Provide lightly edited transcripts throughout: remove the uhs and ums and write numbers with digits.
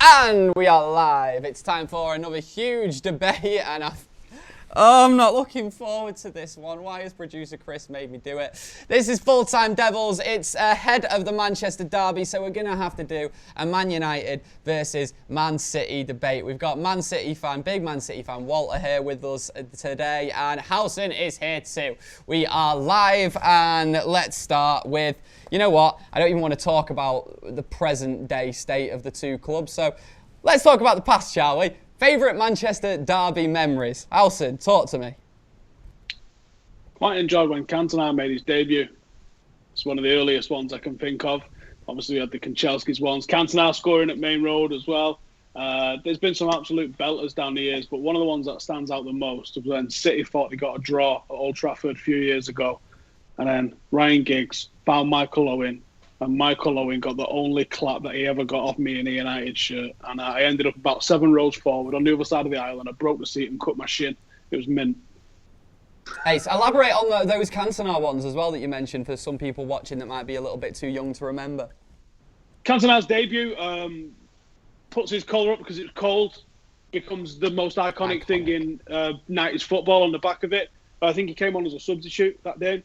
And we are live. It's time for another huge debate, and I'm not looking forward to this one. Why has producer Chris made me do it? This is Full Time Devils. It's ahead of the Manchester derby, so we're going to have to do a Man United versus Man City debate. We've got Man City fan, big Man City fan, Walter here with us today, and Howson is here too. We are live, and let's start with, you know what? I don't even want to talk about the present day state of the two clubs, so let's talk about the past, shall we? Favourite Manchester derby memories? Howson, talk to me. Quite enjoyed when Cantona made his debut. It's one of the earliest ones I can think of. Obviously, we had the Kanchelskis ones. Cantona scoring at Main Road as well. There's been some absolute belters down the years, but one of the ones that stands out the most was when City thought they got a draw at Old Trafford a few years ago. And then Ryan Giggs found Michael Owen. And Michael Owen got the only clap that he ever got off me in a United shirt. And I ended up about 7 rows forward on the other side of the aisle, and I broke the seat and cut my shin. It was mint. Hey, so elaborate on those Cantona ones as well that you mentioned for some people watching that might be a little bit too young to remember. Cantona's debut, puts his collar up because it's cold, becomes the most iconic thing in 90s football on the back of it. I think he came on as a substitute that day.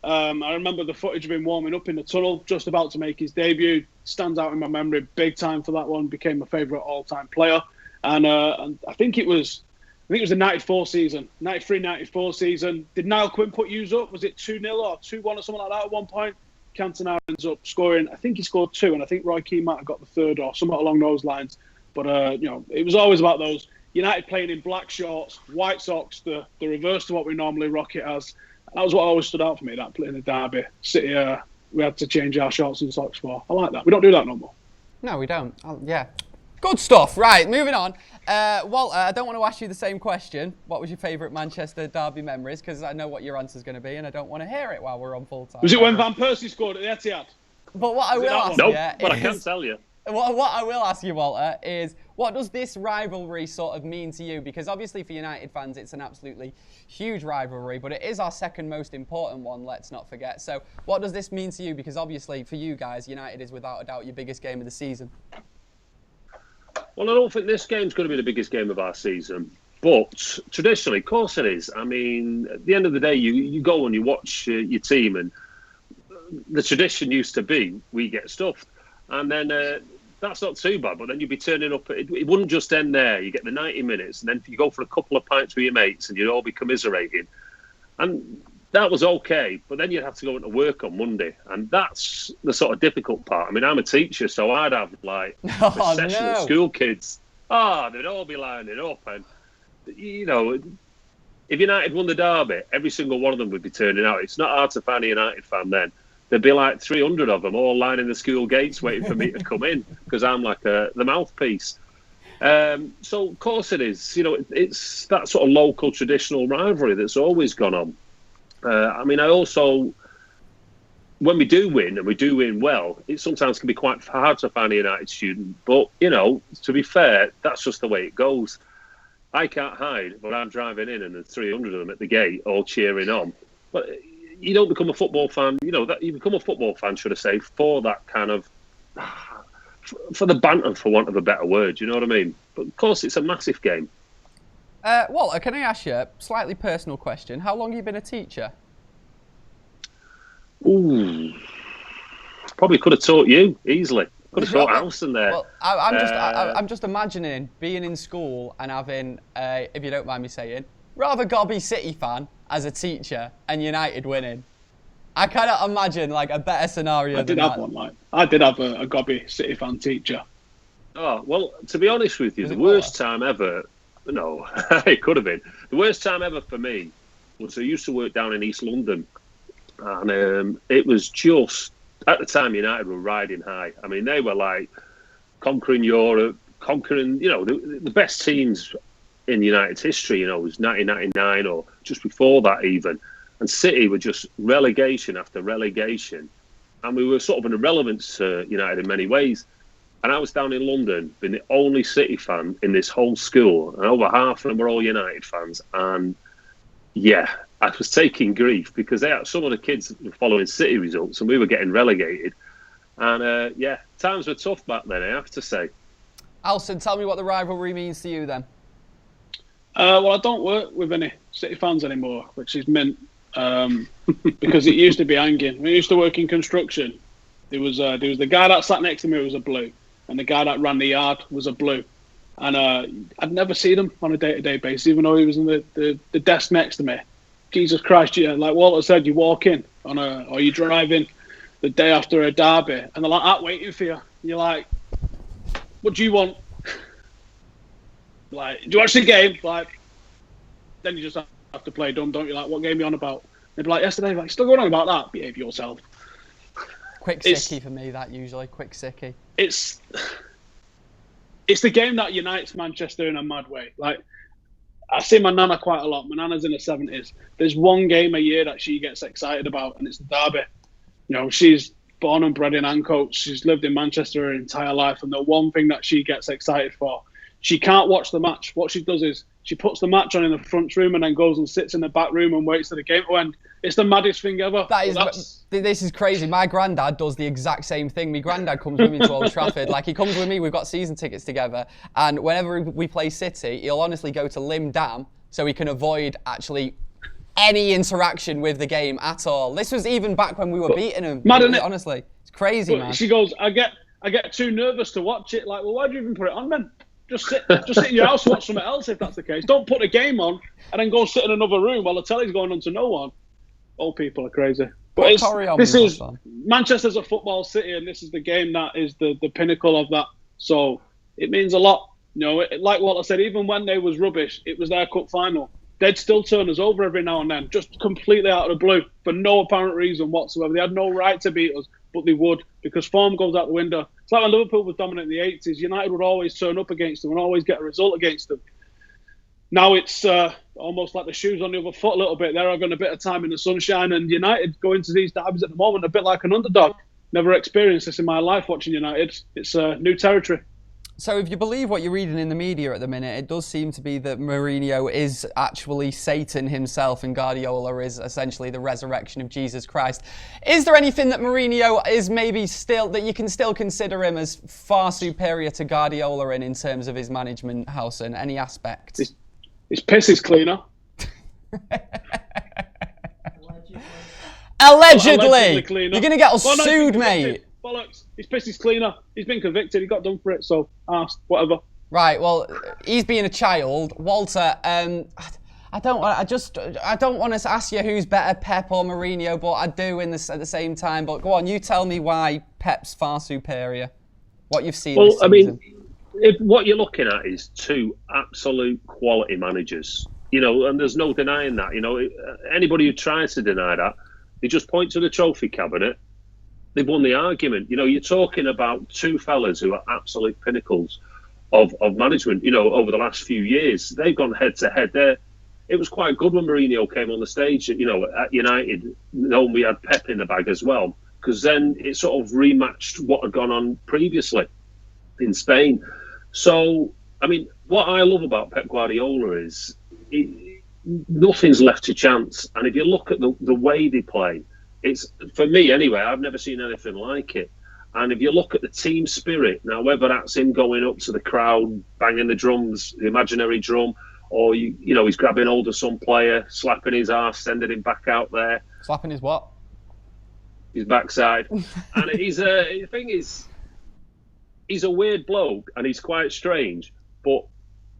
I remember the footage of him warming up in the tunnel, just about to make his debut. Stands out in my memory big time for that one. Became my favourite all-time player. And I think it was the 94 season, 93-94 season. Did Niall Quinn put yous up? Was it 2-0 or 2-1 or something like that at one point? Cantona ends up scoring. I think he scored 2, and I think Roy Keane might have got the 3rd or somewhat along those lines. But it was always about those United playing in black shorts, white socks, the reverse to what we normally rock it as. That was what always stood out for me, that playing the derby. City, we had to change our shorts and socks for. I like that. We don't do that no more. No, we don't. Yeah. Good stuff. Right, moving on. Walter, I don't want to ask you the same question. What was your favourite Manchester derby memories? Because I know what your answer's going to be, and I don't want to hear it while we're on full time. Was it when Van Persie scored at the Etihad? But what I will ask you but I can't tell you. What I will ask you, Walter, is what does this rivalry sort of mean to you? Because obviously for United fans, it's an absolutely huge rivalry, but it is our second most important one, let's not forget. So what does this mean to you? Because obviously for you guys, United is without a doubt your biggest game of the season. Well, I don't think this game's going to be the biggest game of our season. But traditionally, of course it is. I mean, at the end of the day, you go and you watch your team, and the tradition used to be we get stuffed. And then that's not too bad, but then you'd be turning up. It wouldn't just end there. You get the 90 minutes, and then you go for a couple of pints with your mates, and you'd all be commiserating. And that was okay, but then you'd have to go into work on Monday, and that's the sort of difficult part. I mean, I'm a teacher, so I'd have like a session of school kids. They'd all be lining up, and if United won the derby, every single one of them would be turning out. It's not hard to find a United fan then. There'd be like 300 of them all lining the school gates waiting for me to come in because I'm like the mouthpiece. So, of course it is. It's that sort of local traditional rivalry that's always gone on. I mean, I also, when we do win, and we do win well, it sometimes can be quite hard to find a United student. But, to be fair, that's just the way it goes. I can't hide, but I'm driving in and there's 300 of them at the gate all cheering on. But you don't become a football fan, that you become a football fan, should I say, for that kind of, for the banter, for want of a better word, you know what I mean? But of course, it's a massive game. Walter, can I ask you a slightly personal question? How long have you been a teacher? Ooh, probably could have taught you easily. Could have taught Howson there. Well, I'm just imagining being in school and having, if you don't mind me saying, rather gobby City fan as a teacher and United winning. I cannot imagine like a better scenario. I did have a gobby City fan teacher. Oh, well, to be honest with you, the worst time ever, no, it could have been. The worst time ever for me was I used to work down in East London. And it was just, at the time, United were riding high. I mean, they were like conquering Europe, the best teams in United's history, was 1999 or just before that even. And City were just relegation after relegation. And we were sort of an irrelevance to United in many ways. And I was down in London, being the only City fan in this whole school. And over half of them were all United fans. And yeah, I was taking grief because some of the kids were following City results and we were getting relegated. And times were tough back then, I have to say. Howson, tell me what the rivalry means to you then. Well, I don't work with any City fans anymore, which is mint, because it used to be hanging. When I used to work in construction, there was the guy that sat next to me was a blue, and the guy that ran the yard was a blue. And I'd never seen him on a day-to-day basis, even though he was in the desk next to me. Jesus Christ, like Walter said, you walk in or you drive in the day after a derby, and they're like that waiting for you. And you're like, what do you want? Like, do you watch the game? Like, then you just have to play dumb, don't you? Like, what game are you on about? They'd be like, yesterday, like, still going on about that? Behave yourself. Quick sickie for me, that usually. Quick sickie. It's the game that unites Manchester in a mad way. Like, I see my nana quite a lot. My nana's in her 70s. There's one game a year that she gets excited about, and it's the derby. You know, she's born and bred in Ancoats. She's lived in Manchester her entire life, and the one thing that she gets excited for, she can't watch the match. What she does is she puts the match on in the front room and then goes and sits in the back room and waits for the game to end. It's the maddest thing ever. This is crazy. My granddad does the exact same thing. My granddad comes with me to Old Trafford. Like, he comes with me. We've got season tickets together. And whenever we play City, he'll honestly go to Lim Dam so he can avoid actually any interaction with the game at all. This was even back when we were beating him. Mad, isn't it? Honestly, it's crazy, man. She goes, I get too nervous to watch it. Like, well, why do you even put it on then? Just sit in your house and watch something else if that's the case. Don't put a game on and then go sit in another room while the telly's going on to no one. Old people are crazy. But Manchester's a football city, and this is the game that is the pinnacle of that. So it means a lot. You know, like what I said, even when they was rubbish, it was their cup final. They'd still turn us over every now and then, just completely out of the blue, for no apparent reason whatsoever. They had no right to beat us, but they would, because form goes out the window. It's like when Liverpool was dominant in the 80s, United would always turn up against them and always get a result against them. Now it's almost like the shoes on the other foot a little bit. They're having a bit of time in the sunshine, and United going to these derbies at the moment a bit like an underdog. Never experienced this in my life watching United. It's new territory. So if you believe what you're reading in the media at the minute, it does seem to be that Mourinho is actually Satan himself and Guardiola is essentially the resurrection of Jesus Christ. Is there anything that Mourinho is maybe still, that you can still consider him as far superior to Guardiola in terms of his management, Howson? Any aspect? His piss is cleaner. Allegedly cleaner. You're going to get us sued, mate. Bollocks. His piss is cleaner. He's been convicted. He got done for it, so asked, whatever. Right, well, he's being a child. Walter, I don't want to ask you who's better, Pep or Mourinho, but I do at the same time. But go on, you tell me why Pep's far superior. What you've seen this season. I mean, what you're looking at is two absolute quality managers. You know, and there's no denying that. You know, anybody who tries to deny that, they just point to the trophy cabinet. They've won the argument. You know, you're talking about two fellas who are absolute pinnacles of management, you know, over the last few years. They've gone head to head there. It was quite good when Mourinho came on the stage, you know, at United, knowing we had Pep in the bag as well, because then it sort of rematched what had gone on previously in Spain. So, I mean, what I love about Pep Guardiola is nothing's left to chance. And if you look at the way they play, it's, for me anyway, I've never seen anything like it. And if you look at the team spirit, now whether that's him going up to the crowd, banging the drums, the imaginary drum, or you know, he's grabbing hold of some player, slapping his arse, sending him back out there. Slapping his what? His backside. And the thing is, he's a weird bloke and he's quite strange, but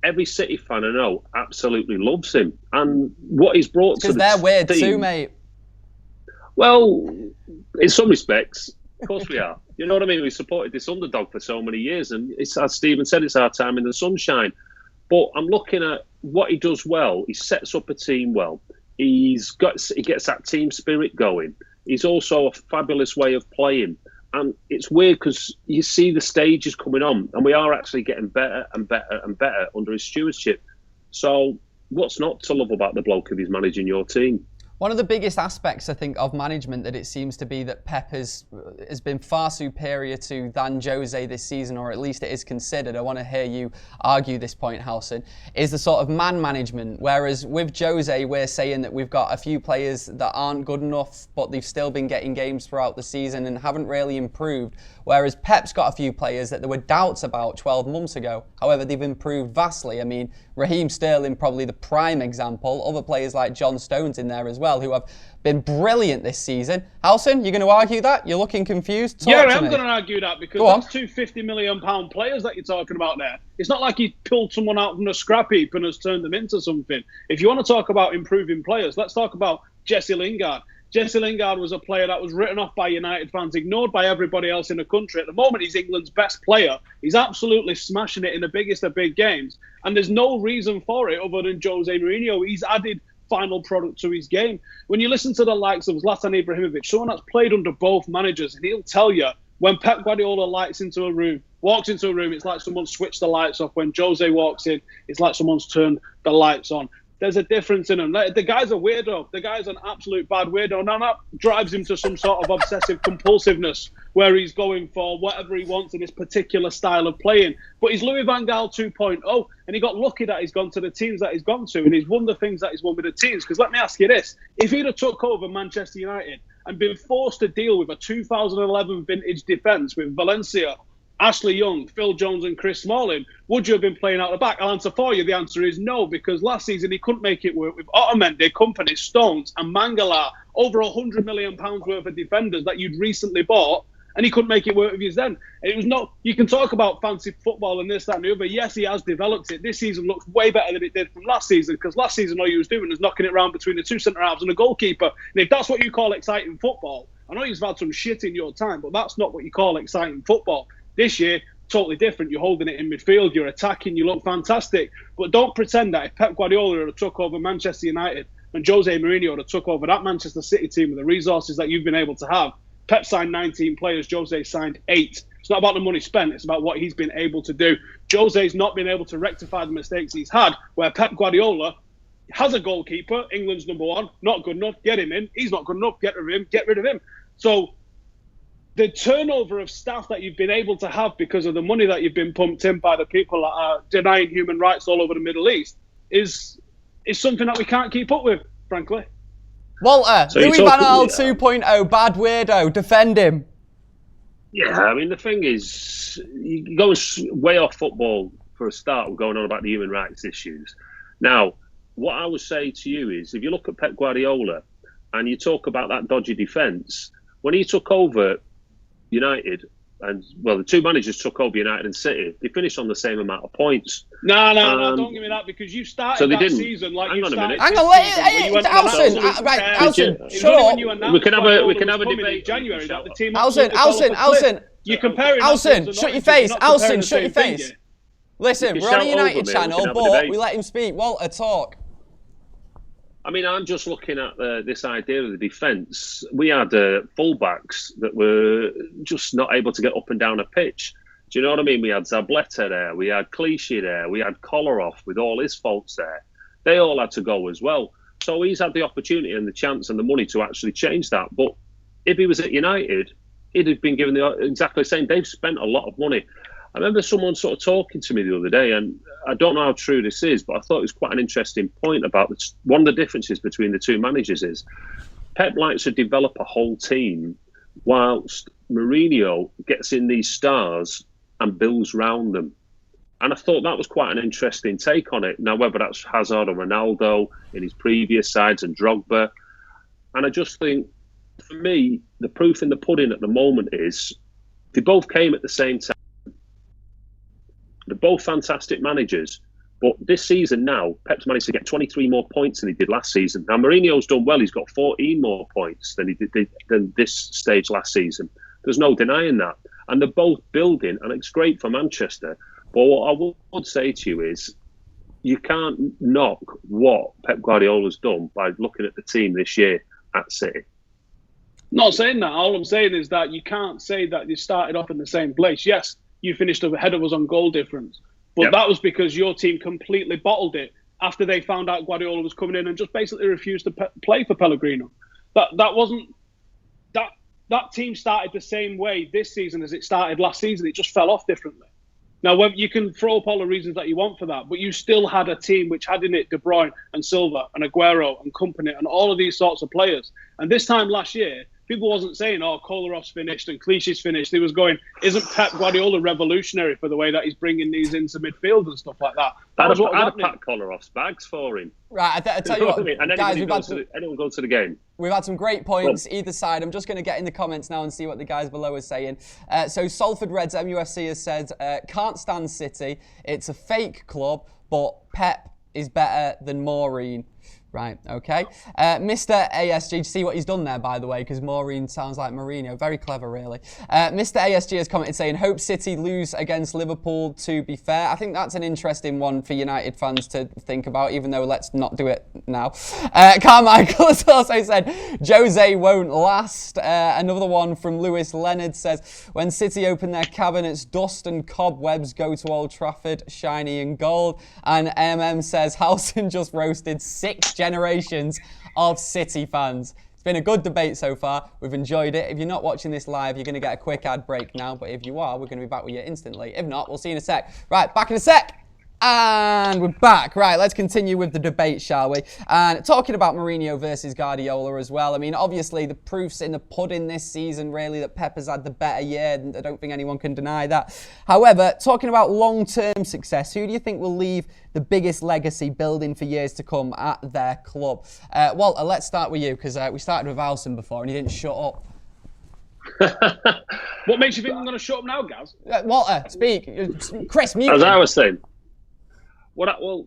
every City fan I know absolutely loves him. And what he's brought to the team... Because they're weird too, mate. Well, in some respects, of course we are. You know what I mean? We supported this underdog for so many years, and it's, as Stephen said, it's our time in the sunshine. But I'm looking at what he does well. He sets up a team well. He gets that team spirit going. He's also a fabulous way of playing. And it's weird because you see the stages coming on, and we are actually getting better and better and better under his stewardship. So what's not to love about the bloke if he's managing your team? One of the biggest aspects, I think, of management that it seems to be that Pep has been far superior to than Jose this season, or at least it is considered. I want to hear you argue this point, Howson, is the sort of man management. Whereas with Jose, we're saying that we've got a few players that aren't good enough, but they've still been getting games throughout the season and haven't really improved. Whereas Pep's got a few players that there were doubts about 12 months ago. However, they've improved vastly. I mean, Raheem Sterling, probably the prime example. Other players like John Stones in there as well, who have been brilliant this season. Howson, you're going to argue that? You're looking confused? Yeah, I'm going to argue that because that's two £50 million players that you're talking about there. It's not like he pulled someone out from a scrap heap and has turned them into something. If you want to talk about improving players, let's talk about Jessie Linga. Jessie Lingard was a player that was written off by United fans, ignored by everybody else in the country. At the moment, he's England's best player. He's absolutely smashing it in the biggest of big games. And there's no reason for it other than Jose Mourinho. He's added final product to his game. When you listen to the likes of Zlatan Ibrahimovic, someone that's played under both managers, and he'll tell you, when Pep Guardiola walks into a room, it's like someone switched the lights off. When Jose walks in, it's like someone's turned the lights on. There's a difference in him. The guy's a weirdo. The guy's an absolute bad weirdo. Now that drives him to some sort of obsessive compulsiveness where he's going for whatever he wants in his particular style of playing. But he's Louis van Gaal 2.0, and he got lucky that he's gone to the teams that he's gone to, and he's won the things that he's won with the teams. Because let me ask you this. If he'd have took over Manchester United and been forced to deal with a 2011 vintage defence with Valencia, Ashley Young, Phil Jones and Chris Smalling, would you have been playing out the back? I'll answer for you. The answer is no, because last season he couldn't make it work with Otamendi, Kompany, Stones and Mangala, over £100 million worth of defenders that you'd recently bought, and he couldn't make it work with you then. And it was not. You can talk about fancy football and this, that and the other. Yes, he has developed it. This season looks way better than it did from last season, because last season all he was doing was knocking it around between the two centre-halves and the goalkeeper. And if that's what you call exciting football, I know you've had some shit in your time, but that's not what you call exciting football. This year, totally different. You're holding it in midfield, you're attacking, you look fantastic. But don't pretend that if Pep Guardiola had took over Manchester United and Jose Mourinho had took over that Manchester City team with the resources that you've been able to have, Pep signed 19 players, Jose signed 8. It's not about the money spent, it's about what he's been able to do. Jose's not been able to rectify the mistakes he's had, where Pep Guardiola has a goalkeeper, England's number one, not good enough, get him in. He's not good enough, get rid of him. So the turnover of staff that you've been able to have because of the money that you've been pumped in by the people that are denying human rights all over the Middle East is something that we can't keep up with, frankly. Walter, so Louis van Gaal 2.0, bad weirdo, defend him. Yeah, I mean, the thing is, you go way off football for a start, going on about the human rights issues. Now, what I would say to you is, if you look at Pep Guardiola and you talk about that dodgy defence, when he took over United, and the two managers took over United and City, they finished on the same amount of points. No, don't give me that, because you started that season like you started. Hang on, Howson, shut up. We can have a debate. January, that the team. Howson, you're comparing. Howson, shut your face. Howson, shut your face. Listen, we're on a United channel, but we let him speak. Walter, talk. I mean, I'm just looking at this idea of the defence. We had fullbacks that were just not able to get up and down a pitch. Do you know what I mean? We had Zabletta there, we had Clichy there, we had Kolarov with all his faults there. They all had to go as well. So he's had the opportunity and the chance and the money to actually change that. But if he was at United, he'd have been given exactly the same. They've spent a lot of money. I remember someone sort of talking to me the other day, and I don't know how true this is, but I thought it was quite an interesting point about this. One of the differences between the two managers is Pep likes to develop a whole team, whilst Mourinho gets in these stars and builds round them. And I thought that was quite an interesting take on it. Now, whether that's Hazard or Ronaldo in his previous sides and Drogba. And I just think, for me, the proof in the pudding at the moment is they both came at the same time. They're both fantastic managers. But this season now, Pep's managed to get 23 more points than he did last season. Now, Mourinho's done well. He's got 14 more points than he did than this stage last season. There's no denying that. And they're both building, and it's great for Manchester. But what I would say to you is, you can't knock what Pep Guardiola's done by looking at the team this year at City. Not saying that. All I'm saying is that you can't say that you started off in the same place. Yes, you finished ahead of us on goal difference. But that was because your team completely bottled it. after they found out Guardiola was coming in and just basically refused to play for Pellegrino. That team started the same way this season as it started last season. It just fell off differently. Now, you can throw up all the reasons that you want for that, but you still had a team which had in it De Bruyne and Silva and Aguero and company and all of these sorts of players. And this time last year, people wasn't saying, oh, Kolarov's finished and Clichy's finished. They was going, isn't Pep Guardiola revolutionary for the way that he's bringing these into midfield and stuff like that? I'd have packed Kolarov's bags for him. Right, I tell you what, and guys, anyone go to the game. We've had some great points either side. I'm just going to get in the comments now and see what the guys below are saying. So Salford Reds MUFC has said, can't stand City. It's a fake club, but Pep is better than Mourinho. Right, okay. Mr. ASG, see what he's done there, by the way, because Maureen sounds like Mourinho. Very clever, really. Mr. ASG has commented saying, hope City lose against Liverpool, to be fair. I think that's an interesting one for United fans to think about, even though let's not do it now. Carmichael has also said, Jose won't last. Another one from Lewis Leonard says, when City open their cabinets, dust and cobwebs go to Old Trafford, shiny and gold. And says, Howson just roasted 6 generations of City fans. It's been a good debate so far. We've enjoyed it. If you're not watching this live, you're going to get a quick ad break now. But if you are, we're going to be back with you instantly. If not, we'll see you in a sec. Right, back in a sec. And we're back. Right, let's continue with the debate, shall we? And talking about Mourinho versus Guardiola as well. I mean, obviously, the proof's in the pudding this season, really, that Pep has had the better year. And I don't think anyone can deny that. However, talking about long-term success, who do you think will leave the biggest legacy building for years to come at their club? Walter, let's start with you, because we started with Howson before and he didn't shut up. What makes you think I'm going to shut up now, Gaz? Walter, speak. Chris, mute. As I was saying, the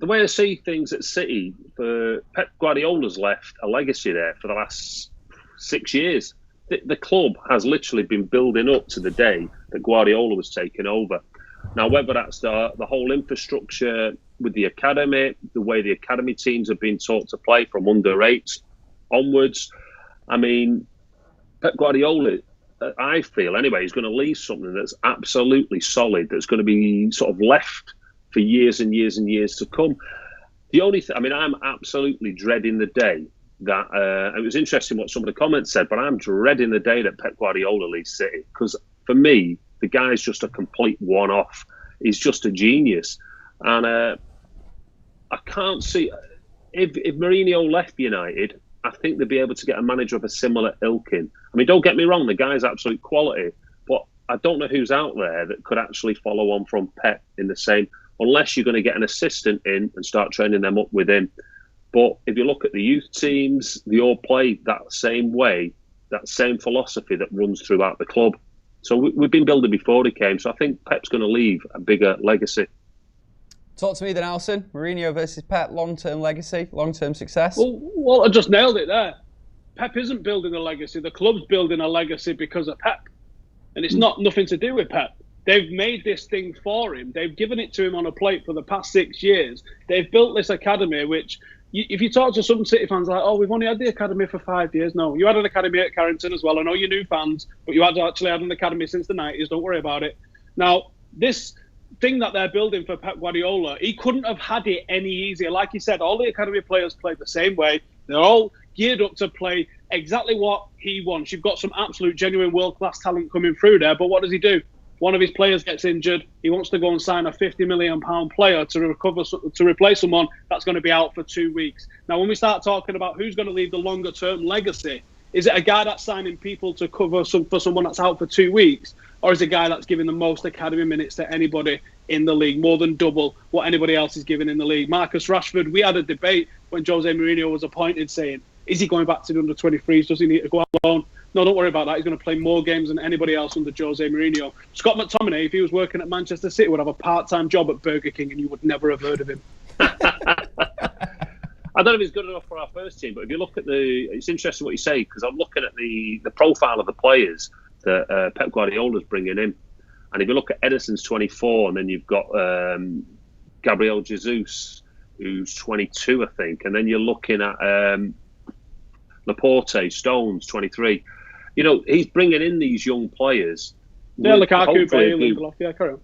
way I see things at City, Pep Guardiola's left a legacy there for the last 6 years. The club has literally been building up to the day that Guardiola was taking over. Now, whether that's the whole infrastructure with the academy, the way the academy teams have been taught to play from under 8s onwards, I mean, Pep Guardiola, I feel anyway, is going to leave something that's absolutely solid, that's going to be sort of left for years and years and years to come. The only thing, I mean, I'm absolutely dreading the day that, it was interesting what some of the comments said, but I'm dreading the day that Pep Guardiola leaves City, because for me, the guy's just a complete one-off. He's just a genius. And I can't see, if Mourinho left United, I think they'd be able to get a manager of a similar ilk in. I mean, don't get me wrong, the guy's absolute quality, but I don't know who's out there that could actually follow on from Pep in the same, unless you're going to get an assistant in and start training them up with him. But if you look at the youth teams, they all play that same way, that same philosophy that runs throughout the club. So we've been building before he came, so I think Pep's going to leave a bigger legacy. Talk to me then, Howson. Mourinho versus Pep, long-term legacy, long-term success. Well, I just nailed it there. Pep isn't building a legacy. The club's building a legacy because of Pep. And it's nothing to do with Pep. They've made this thing for him. They've given it to him on a plate for the past 6 years. They've built this academy, which, if you talk to some City fans, like, oh, we've only had the academy for 5 years. No, you had an academy at Carrington as well. I know you're new fans, but you had actually had an academy since the 90s. Don't worry about it. Now, this thing that they're building for Pep Guardiola, he couldn't have had it any easier. Like he said, all the academy players play the same way. They're all geared up to play exactly what he wants. You've got some absolute, genuine world-class talent coming through there, but what does he do? One of his players gets injured. He wants to go and sign a £50 million player to replace someone that's going to be out for 2 weeks. Now, when we start talking about who's going to leave the longer-term legacy, is it a guy that's signing people to cover for someone that's out for 2 weeks? Or is it a guy that's giving the most academy minutes to anybody in the league, more than double what anybody else is giving in the league? Marcus Rashford, we had a debate when Jose Mourinho was appointed saying, is he going back to the under-23s? Does he need to go out alone? No, don't worry about that. He's going to play more games than anybody else under Jose Mourinho. Scott McTominay, if he was working at Manchester City, would have a part-time job at Burger King and you would never have heard of him. I don't know if he's good enough for our first team, but if you look at it's interesting what you say, because I'm looking at the profile of the players that Pep Guardiola's bringing in. And if you look at Edison's 24, and then you've got Gabriel Jesus, who's 22, I think. And then you're looking at Laporte, Stones, 23. You know, he's bringing in these young players. Yeah, Lukaku, Bailey, Lindelof, yeah, carry on.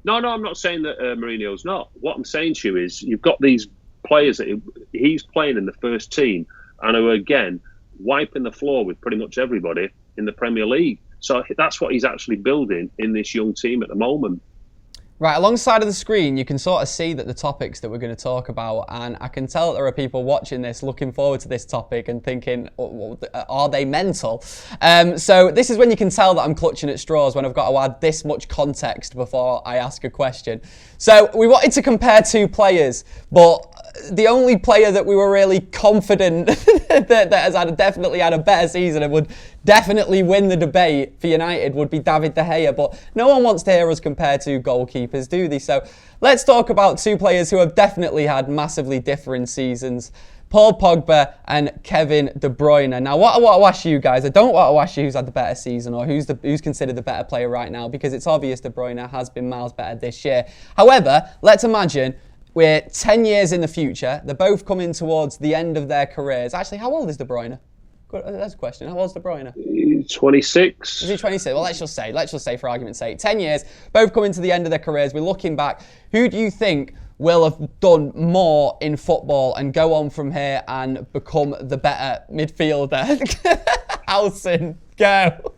No, I'm not saying that Mourinho's not. What I'm saying to you is you've got these players that he's playing in the first team and who are, again, wiping the floor with pretty much everybody in the Premier League. So that's what he's actually building in this young team at the moment. Right, alongside of the screen, you can sort of see that the topics that we're going to talk about, and I can tell that there are people watching this looking forward to this topic and thinking, are they mental? So this is when you can tell that I'm clutching at straws, when I've got to add this much context before I ask a question. So we wanted to compare two players, but the only player that we were really confident that has definitely had a better season and would definitely win the debate for United would be David De Gea, but no one wants to hear us compare two goalkeepers, do they? So let's talk about two players who have definitely had massively different seasons. Paul Pogba and Kevin De Bruyne. Now, what I want to ask you guys, I don't want to ask you who's had the better season or who's considered the better player right now, because it's obvious De Bruyne has been miles better this year. However, let's imagine we're 10 years in the future. They're both coming towards the end of their careers. Actually, how old is De Bruyne? That's a question. How old's De Bruyne? 26. Is he 26? Well, let's just say for argument's sake, 10 years, both coming to the end of their careers. We're looking back. Who do you think will have done more in football and go on from here and become the better midfielder? Howson, go.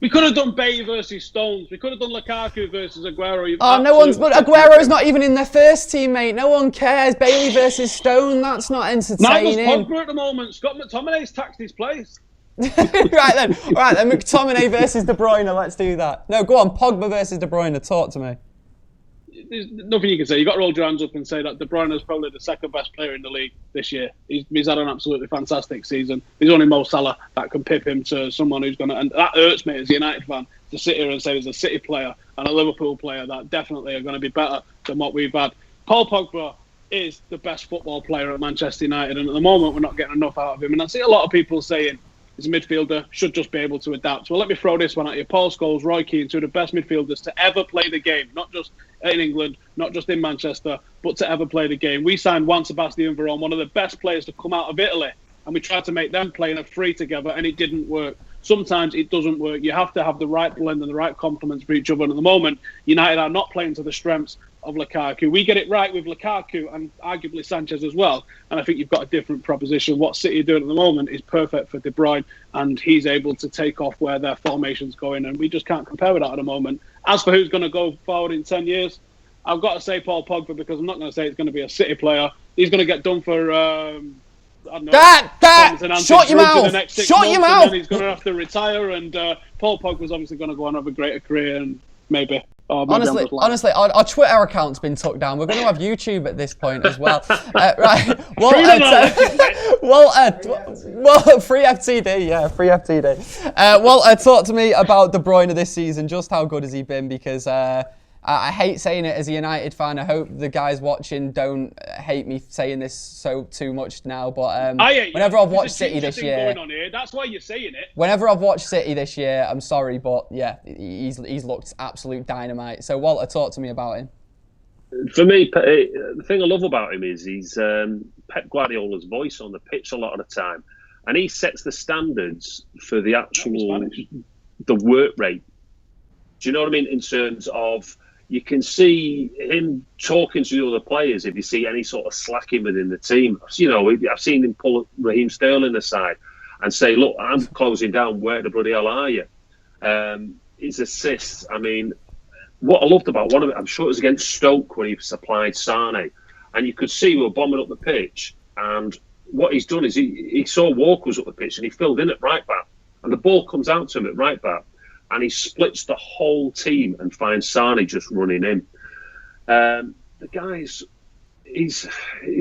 We could have done Bailey versus Stones. We could have done Lukaku versus Aguero. Oh, no one's... But Aguero's not even in their first team, mate. No one cares. Bailey versus Stone, that's not entertaining. Neither's Pogba at the moment. Scott McTominay's taxed his place. Right then, McTominay versus De Bruyne, let's do that. No, go on, Pogba versus De Bruyne, talk to me. There's nothing you can say. You've got to roll your hands up and say that De Bruyne is probably the second best player in the league this year. He's had an absolutely fantastic season. There's only Mo Salah that can pip him to someone who's going to... And that hurts me as a United fan to sit here and say there's a City player and a Liverpool player that definitely are going to be better than what we've had. Paul Pogba is the best football player at Manchester United, and at the moment we're not getting enough out of him. And I see a lot of people saying he's a midfielder, should just be able to adapt. Well, let me throw this one at you. Paul Scholes, Roy Keane, two of the best midfielders to ever play the game, not just in England, not just in Manchester, but to ever play the game. We signed Juan Sebastian Veron, one of the best players to come out of Italy, and we tried to make them play in a free together, and it didn't work. Sometimes it doesn't work. You have to have the right blend and the right complements for each other. And at the moment, United are not playing to the strengths of Lukaku. We get it right with Lukaku and arguably Sanchez as well. And I think you've got a different proposition. What City are doing at the moment is perfect for De Bruyne, and he's able to take off where their formation's going. And we just can't compare with that at the moment. As for who's going to go forward in 10 years, I've got to say Paul Pogba, because I'm not going to say it's going to be a City player. He's going to get done for... I don't know, shut your mouth! Shut your mouth! And then he's going to have to retire, and Paul Pogba's obviously going to go on and have a greater career, and maybe honestly, our Twitter account's been took down. We're going to have YouTube at this point as well. Right, free FTD, yeah, free FTD. Talk to me about De Bruyne this season. Just how good has he been? Because I hate saying it as a United fan. I hope the guys watching don't hate me saying this too much now. But whenever I've watched City this year, that's why you're saying it. Whenever I've watched City this year, I'm sorry, but yeah, he's looked absolute dynamite. So Walter, talk to me about him. For me, the thing I love about him is he's Pep Guardiola's voice on the pitch a lot of the time, and he sets the standards for the actual the work rate. Do you know what I mean? In terms of, you can see him talking to the other players if you see any sort of slacking within the team. You know, I've seen him pull Raheem Sterling aside and say, look, I'm closing down, where the bloody hell are you? His assists, I mean, what I loved about one of it, I'm sure it was against Stoke when he supplied Sane, and you could see we were bombing up the pitch, and what he's done is he saw Walker was up the pitch and he filled in at right back, and the ball comes out to him at right back, and he splits the whole team and finds Sane just running in. The guy's, he's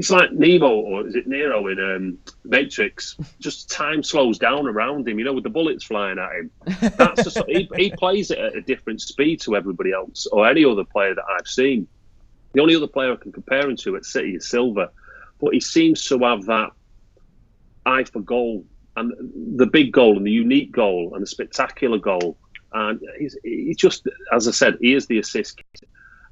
like Nemo, or is it Nero in Matrix? Just time slows down around him, you know, with the bullets flying at him. That's just, he plays it at a different speed to everybody else, or any other player that I've seen. The only other player I can compare him to at City is Silva, but he seems to have that eye for goal, and the big goal, and the unique goal, and the spectacular goal. And he's just, as I said, he is the assist kid.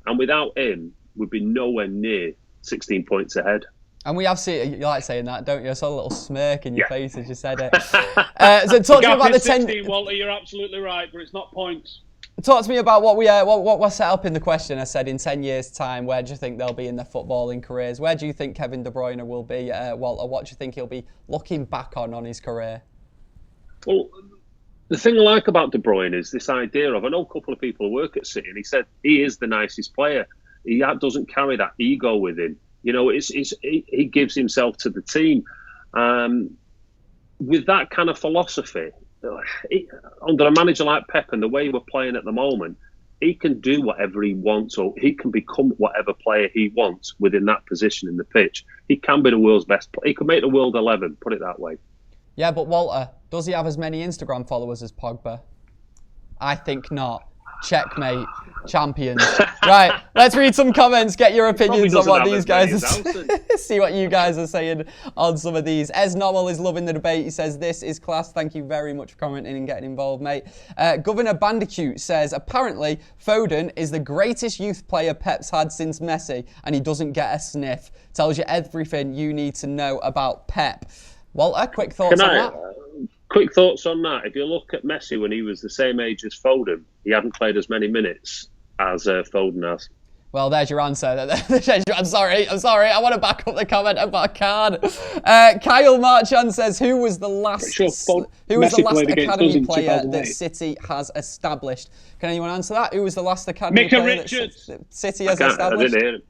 And without him, we'd be nowhere near 16 points ahead. And we have seen, you like saying that, don't you? I saw a little smirk in your face as you said it. So talk to me about the 16, Walter, you're absolutely right, but it's not points. Talk to me about what we're set up in the question. I said in 10 years' time, where do you think they'll be in their footballing careers? Where do you think Kevin De Bruyne will be, Walter? What do you think he'll be looking back on his career? Well, the thing I like about De Bruyne is this idea of, I know a couple of people who work at City, and he said he is the nicest player. He doesn't carry that ego with him. You know, he gives himself to the team. With that kind of philosophy, under a manager like Pep and the way we're playing at the moment, he can do whatever he wants, or he can become whatever player he wants within that position in the pitch. He can be the world's best player. He could make the world 11, put it that way. Yeah, but Walter, does he have as many Instagram followers as Pogba? I think not. Checkmate. Champions. Right, let's read some comments. Get your opinions on what these guys are saying. See what you guys are saying on some of these. Ez Normal is loving the debate. He says, this is class. Thank you very much for commenting and getting involved, mate. Governor Bandicoot says, apparently, Foden is the greatest youth player Pep's had since Messi, and he doesn't get a sniff. Tells you everything you need to know about Pep. Walter, quick thoughts on that? Quick thoughts on that. If you look at Messi when he was the same age as Foden, he hadn't played as many minutes as Foden has. Well, there's your answer. I'm sorry. I want to back up the comment, but I can't. Kyle Marchand says, who was the last academy player that City has established? Can anyone answer that? Who was the last academy player that City has established? I didn't hear him.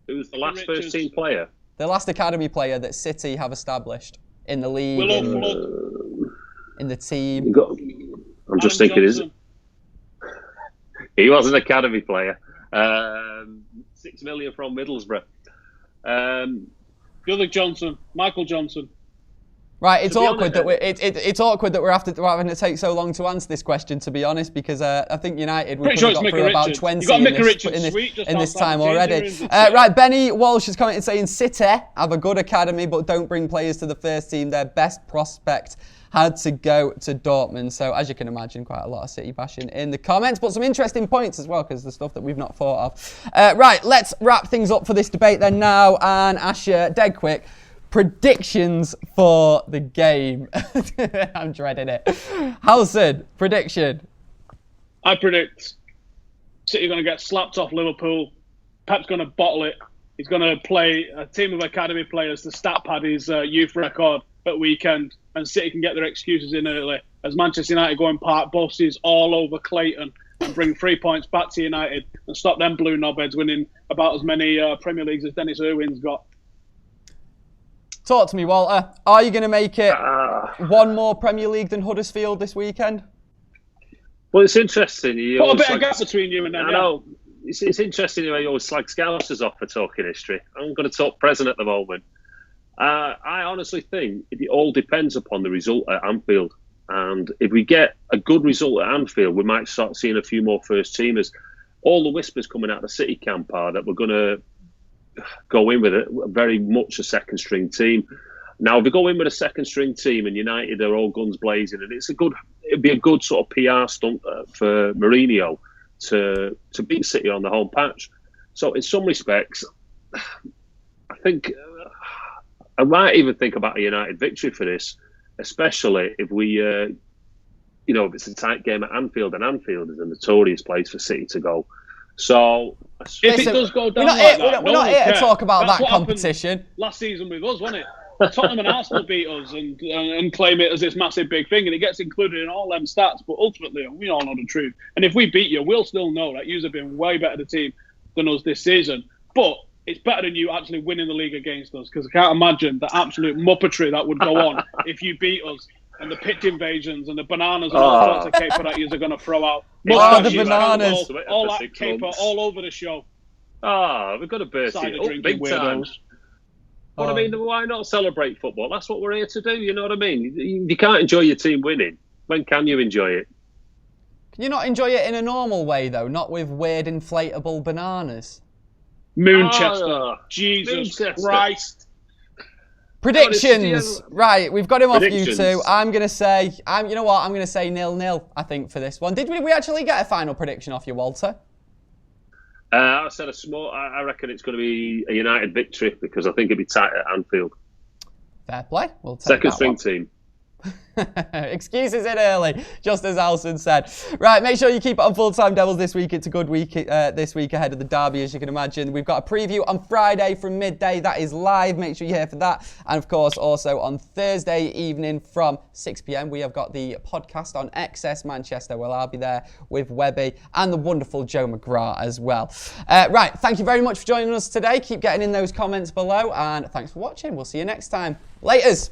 Who was the last first-team player? The last academy player that City have established in the league, in the team. I'm just thinking, he was an academy player. 6 million from Middlesbrough. The other Johnson, Michael Johnson. Right, it's awkward that we're having to take so long to answer this question, to be honest, because I think United we've got through about 20 in this time already. Right, Benny Walsh has commented saying City have a good academy but don't bring players to the first team. Their best prospect had to go to Dortmund. So as you can imagine, quite a lot of City bashing in the comments, but some interesting points as well, because the stuff that we've not thought of. Right, let's wrap things up for this debate then now, and Asher, dead quick. Predictions for the game. I'm dreading it. Howson, prediction. I predict City are going to get slapped off Liverpool. Pep's going to bottle it. He's going to play a team of academy players to stat pad his youth record at weekend, and City can get their excuses in early as Manchester United go and park buses all over Clayton and bring 3 points back to United and stop them blue knobheads winning about as many Premier Leagues as Dennis Irwin's got. Talk to me, Walter. Are you going to make it one more Premier League than Huddersfield this weekend? Well, it's interesting. Put a bit of gap between you and them. I know. It's interesting the way you always slag Scousers off for talking history. I'm going to talk present at the moment. I honestly think it all depends upon the result at Anfield. And if we get a good result at Anfield, we might start seeing a few more first-teamers. All the whispers coming out of the City camp are that we're going to go in with it very much a second string team. Now, if we go in with a second string team and United are all guns blazing, and it'd be a good sort of PR stunt for Mourinho to beat City on the home patch. So in some respects, I think I might even think about a United victory for this, especially if we if it's a tight game at Anfield, and Anfield is a notorious place for City to go. So if it does go down we're not here to talk about that competition. Last season with us, wasn't it? Tottenham and Arsenal beat us and claim it as this massive big thing, and it gets included in all them stats. But ultimately, we all know the truth. And if we beat you, we'll still know that you've been way better the team than us this season. But it's better than you actually winning the league against us, because I can't imagine the absolute muppetry that would go on if you beat us. And the pitch invasions and the bananas and all sorts of caper that you're going to throw out. The bananas. All that caper all over the show. We've got to burst it up big time. But I mean, why not celebrate football? That's what we're here to do, you know what I mean? You can't enjoy your team winning. When can you enjoy it? Can you not enjoy it in a normal way, though? Not with weird inflatable bananas? Moonchester. Jesus Christ. Predictions. Right, we've got him off you two. I'm going to say, you know what? I'm going to say 0-0, I think, for this one. Did we actually get a final prediction off you, Walter? I said I reckon it's going to be a United victory, because I think it'll be tight at Anfield. Fair play. We'll take second that string one. team. Excuses in early, just as Howson said. Right, make sure you keep it on Full Time Devils this week. It's a good week this week ahead of the derby, as you can imagine. We've got a preview on Friday from midday. That is live. Make sure you're here for that. And of course, also on Thursday evening from 6 p.m, we have got the podcast on XS Manchester. Well, I'll be there with Webby and the wonderful Joe McGrath as well. Right, thank you very much for joining us today. Keep getting in those comments below, and thanks for watching. We'll see you next time. Laters.